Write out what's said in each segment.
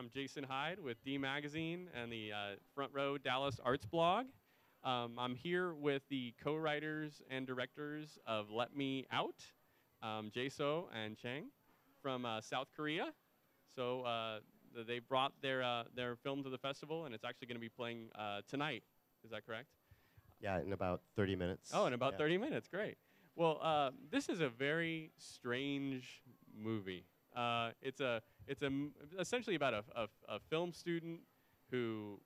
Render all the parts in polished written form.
I'm Jason Hyde with D Magazine and the Front Row Dallas Arts blog. I'm here with the co-writers and directors of Let Me Out, Jae Soh and Chang from South Korea. So they brought their film to the festival, and it's actually going to be playing tonight. Is that correct? Yeah, in about 30 minutes. Oh, in about 30 minutes. Great. Well, this is a very strange movie. It's essentially about a film student who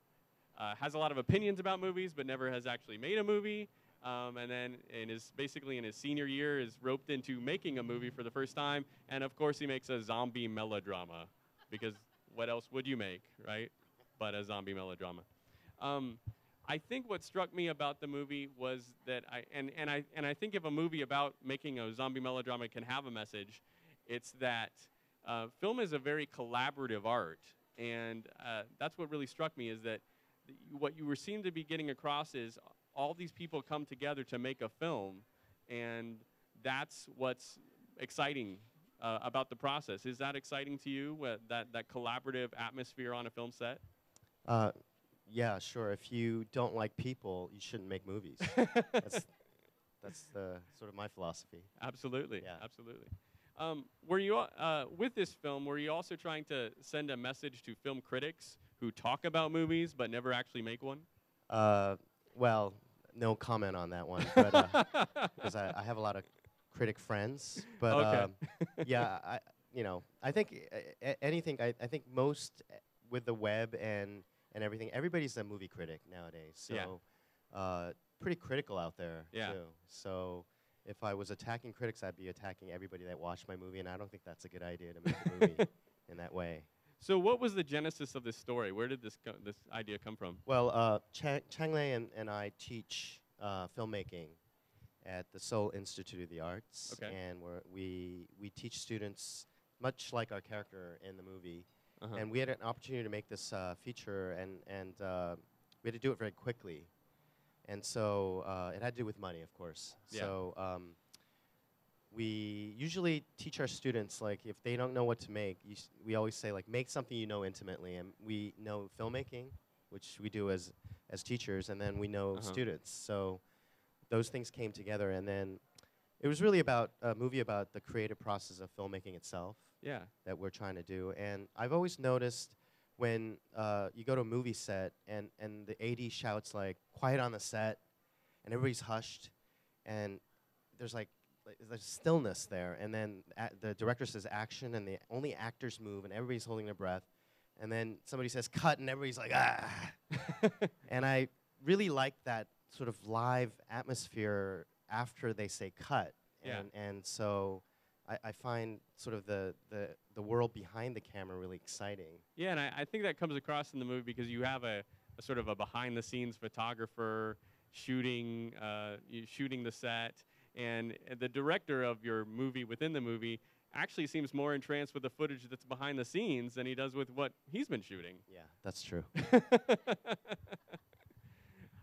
has a lot of opinions about movies, but never has actually made a movie. And then basically in his senior year is roped into making a movie for the first time. And of course he makes a zombie melodrama, because what else would you make, right? But a zombie melodrama. I think what struck me about the movie was that I think if a movie about making a zombie melodrama can have a message, it's that film is a very collaborative art, and that's what really struck me, is that what you seem to be getting across is all these people come together to make a film, and that's what's exciting about the process. Is that exciting to you, that collaborative atmosphere on a film set? Yeah, sure. If you don't like people, you shouldn't make movies. That's the sort of my philosophy. Absolutely. Yeah. Absolutely. Were you with this film? Were you also trying to send a message to film critics who talk about movies but never actually make one? Well, no comment on that one, but because I have a lot of critic friends. But Okay. yeah, I think anything. I think most with the web and everything, everybody's a movie critic nowadays. So Yeah. pretty critical out there Yeah. too. So if I was attacking critics, I'd be attacking everybody that watched my movie, and I don't think that's a good idea to make a movie in that way. So what was the genesis of this story? Where did this idea come from? Well, Chang-Lae and I teach filmmaking at the Seoul Institute of the Arts, Okay. and we teach students much like our character in the movie. Uh-huh. And we had an opportunity to make this feature, and we had to do it very quickly. And so it had to do with money, of course. Yeah. So we usually teach our students, like, if they don't know what to make, we always say, like, make something you know intimately. And we know filmmaking, which we do as teachers, and then we know students. So those things came together, and then it was really about a movie about the creative process of filmmaking itself. Yeah. That we're trying to do. And I've always noticed when you go to a movie set and the AD shouts, like, quiet on the set, and everybody's hushed, and there's there's stillness there, and then the director says action, and the only actors move, and everybody's holding their breath, and then somebody says cut, and everybody's like, ah. And I really like that sort of live atmosphere after they say cut. Yeah. And so I find sort of the world behind the camera really exciting. Yeah, and I think that comes across in the movie, because you have a sort of a behind-the-scenes photographer shooting the set, and the director of your movie within the movie actually seems more entranced with the footage that's behind the scenes than he does with what he's been shooting. Yeah, that's true.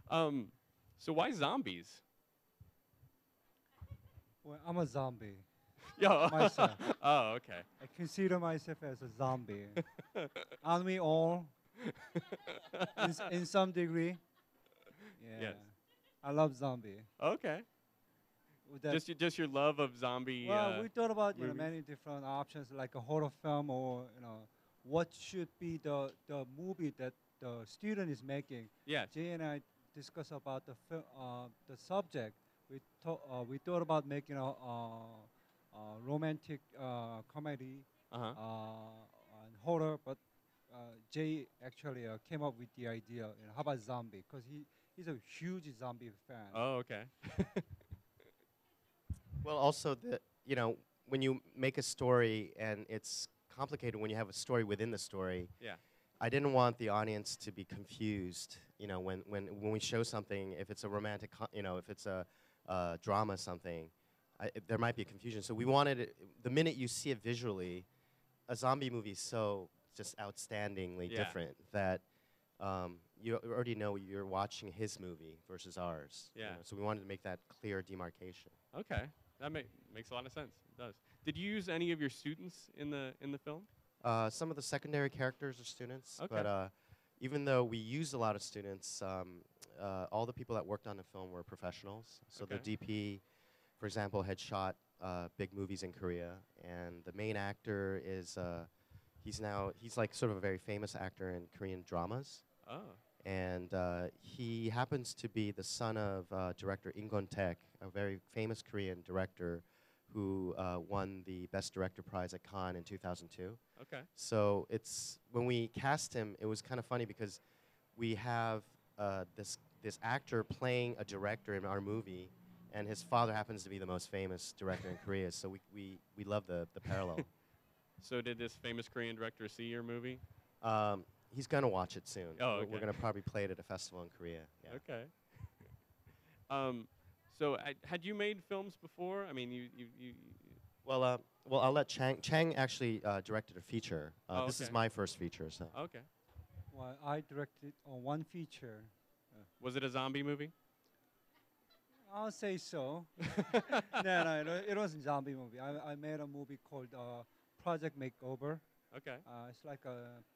So why zombies? Well, I'm a zombie Yeah. myself. Oh, okay. I consider myself as a zombie. Aren't we all? In some degree. Yeah. Yes. I love zombie. Okay. Would that Just your love of zombie. well, we thought about movies? many different options, like a horror film, or what should be the movie that the student is making. Yes. Jay and I discussed about the subject. We thought about making a romantic comedy Uh-huh. and horror, but Jay actually came up with the idea. How about zombie? Because he's a huge zombie fan. Oh, okay. Well, also, when you make a story, and it's complicated when you have a story within the story. Yeah. I didn't want the audience to be confused, when we show something, if it's a romantic, if it's a drama, something, there might be a confusion. So we wanted it, the minute you see it visually, a zombie movie is so just outstandingly different that you already know you're watching his movie versus ours. Yeah. So we wanted to make that clear demarcation. Okay. That makes a lot of sense. It does. Did you use any of your students in the film? Some of the secondary characters are students, Okay. but even though we used a lot of students, all the people that worked on the film were professionals. So the Okay. DP, for example, had shot big movies in Korea, and the main actor is he's like sort of a very famous actor in Korean dramas, Oh. and he happens to be the son of director In Gon-taek, a very famous Korean director who won the Best Director prize at Cannes in 2002. Okay. So it's when we cast him, it was kind of funny because we have this actor playing a director in our movie, and his father happens to be the most famous director in Korea. So we love the parallel. So did this famous Korean director see your movie? He's gonna watch it soon. Oh, We're okay. gonna probably play it at a festival in Korea. Yeah. Okay. So had you made films before? I mean, you Well, I'll let Chang. Chang actually directed a feature. Oh, This is okay. my first feature. So. okay. Well, I directed one feature. Was it a zombie movie? I'll say so. No, it wasn't zombie movie. I made a movie called Project Makeover. Okay. It's like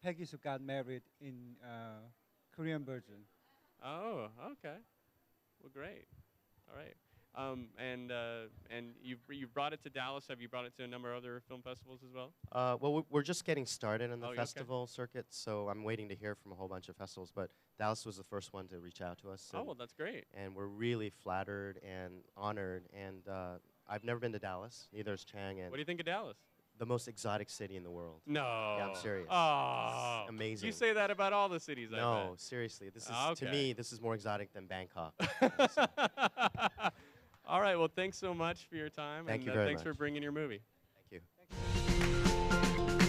Peggy's who got married in Korean version. Oh, okay. Well, great. All right. And you've brought it to Dallas. Have you brought it to a number of other film festivals as well? Well, we're just getting started in the Oh, okay. festival circuit, so I'm waiting to hear from a whole bunch of festivals. But Dallas was the first one to reach out to us. Oh, well, that's great. And we're really flattered and honored. And I've never been to Dallas. Neither has Chang. And What do you think of Dallas? the most exotic city in the world. No. I'm serious. Oh, It's amazing. You say that about all the cities, I No, seriously. This is to Okay. me. This is more exotic than Bangkok. bet. All right. Well, thanks so much for your time. Thank and you very thanks for much. bringing your movie. Thank you.